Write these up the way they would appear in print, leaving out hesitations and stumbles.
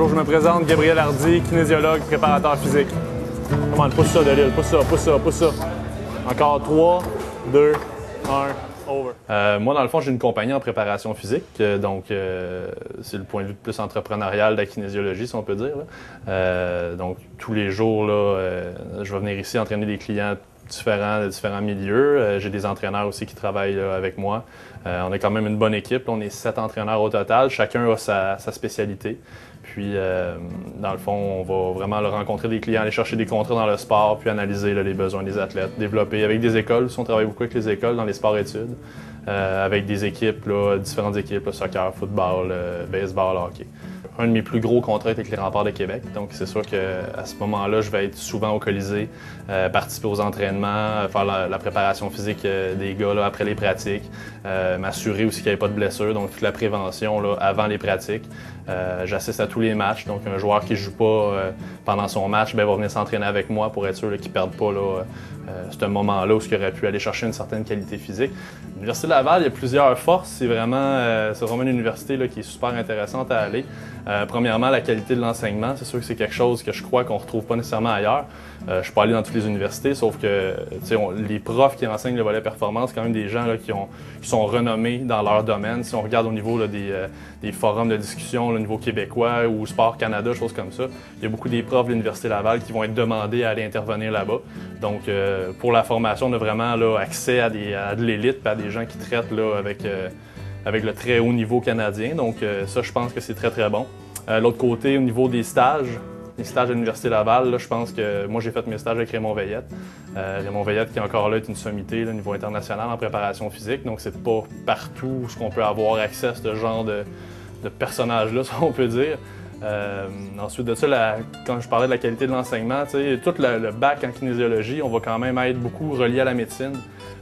Bonjour, je me présente, Gabriel Hardy, kinésiologue, préparateur physique. Comment pousse ça de l'île, pousse ça, pousse ça, pousse ça. Encore 3, 2, 1, over. Moi, dans le fond, j'ai une compagnie en préparation physique, donc c'est le point de vue plus entrepreneurial de la kinésiologie, si on peut dire. Donc, tous les jours, là, je vais venir ici entraîner des clients différents, de différents milieux. J'ai des entraîneurs aussi qui travaillent là, avec moi. On est quand même une bonne équipe. Là, on est 7 entraîneurs au total. Chacun a sa spécialité. Puis, dans le fond, on va vraiment là, rencontrer des clients, aller chercher des contrats dans le sport, puis analyser là, les besoins des athlètes, développer avec des écoles. On travaille beaucoup avec les écoles dans les sports-études, avec des équipes, là, différentes équipes, là, soccer, football, baseball, hockey. Un de mes plus gros contrats est avec les Remparts de Québec. Donc, c'est sûr qu'à ce moment-là, je vais être souvent au Colisée, participer aux entraînements, faire la préparation physique des gars là, après les pratiques, m'assurer aussi qu'il n'y ait pas de blessures, donc toute la prévention là, avant les pratiques. J'assiste à tous les matchs, donc un joueur qui ne joue pas pendant son match va venir s'entraîner avec moi pour être sûr qu'il ne perde pas ce moment-là où il aurait pu aller chercher une certaine qualité physique. L'Université Laval, il y a plusieurs forces. C'est vraiment une université là, qui est super intéressante à aller. Premièrement, la qualité de l'enseignement. C'est sûr que c'est quelque chose que je crois qu'on ne retrouve pas nécessairement ailleurs. Je ne suis pas allé dans toutes les universités, sauf que les profs qui enseignent le volet performance, c'est quand même des gens là, qui sont renommés dans leur domaine. Si on regarde au niveau là, des forums de discussion là, au niveau québécois ou Sport Canada, choses comme ça, il y a beaucoup des profs de l'Université Laval qui vont être demandés à aller intervenir là-bas. Donc, pour la formation, on a vraiment là, accès à de l'élite et à des gens qui traitent là, avec le très haut niveau canadien. Donc, ça, je pense que c'est très, très bon. L'autre côté, au niveau des stages, les stages à l'Université Laval, là, je pense que moi, j'ai fait mes stages avec Raymond Veillette. Raymond Veillette, qui encore là est une sommité là, au niveau international en préparation physique. Donc, c'est pas partout où on peut avoir accès à ce genre de personnage-là, si on peut dire. Ensuite de ça, quand je parlais de la qualité de l'enseignement, tout le bac en kinésiologie, on va quand même être beaucoup relié à la médecine.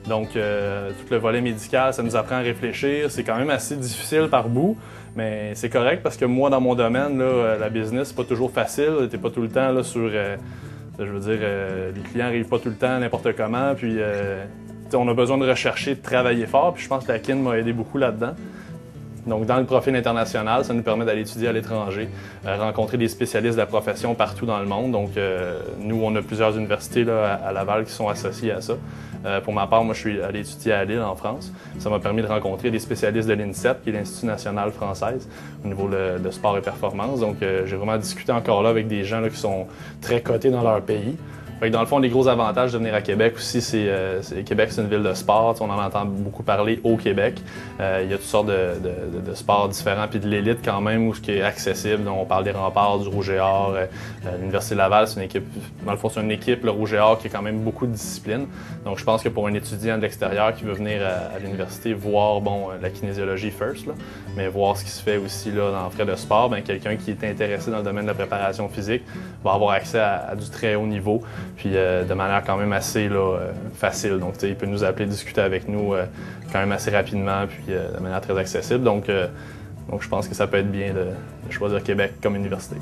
Donc, tout le volet médical, ça nous apprend à réfléchir. C'est quand même assez difficile par bout, mais c'est correct parce que moi, dans mon domaine, là, la business, c'est pas toujours facile. T'es pas tout le temps là, sur... je veux dire, les clients n'arrivent pas tout le temps n'importe comment. Puis, on a besoin de rechercher, de travailler fort. Puis, je pense que la kin m'a aidé beaucoup là-dedans. Donc, dans le profil international, ça nous permet d'aller étudier à l'étranger, rencontrer des spécialistes de la profession partout dans le monde. Donc, nous, on a plusieurs universités là, à Laval qui sont associées à ça. Pour ma part, moi, je suis allé étudier à Lille, en France. Ça m'a permis de rencontrer des spécialistes de l'INSEP, qui est l'Institut national française, au niveau de sport et performance. Donc, j'ai vraiment discuté encore là avec des gens là, qui sont très cotés dans leur pays. Fait que dans le fond, les gros avantages de venir à Québec aussi, Québec, c'est une ville de sport. On en entend beaucoup parler au Québec. Il y a toutes sortes de sports différents, puis de l'élite quand même, où ce qui est accessible. Donc, on parle des Remparts, du Rouge et Or. L'Université Laval, c'est une équipe, dans le fond, c'est une équipe, le Rouge et Or, qui a quand même beaucoup de disciplines. Donc, je pense que pour un étudiant de l'extérieur qui veut venir à l'université voir, la kinésiologie first, là, mais voir ce qui se fait aussi là, dans frais de sport, quelqu'un qui est intéressé dans le domaine de la préparation physique va avoir accès à du très haut niveau. Puis de manière quand même assez là, facile. Donc, il peut nous appeler, discuter avec nous quand même assez rapidement, puis de manière très accessible. Donc, je pense que ça peut être bien de choisir Québec comme université.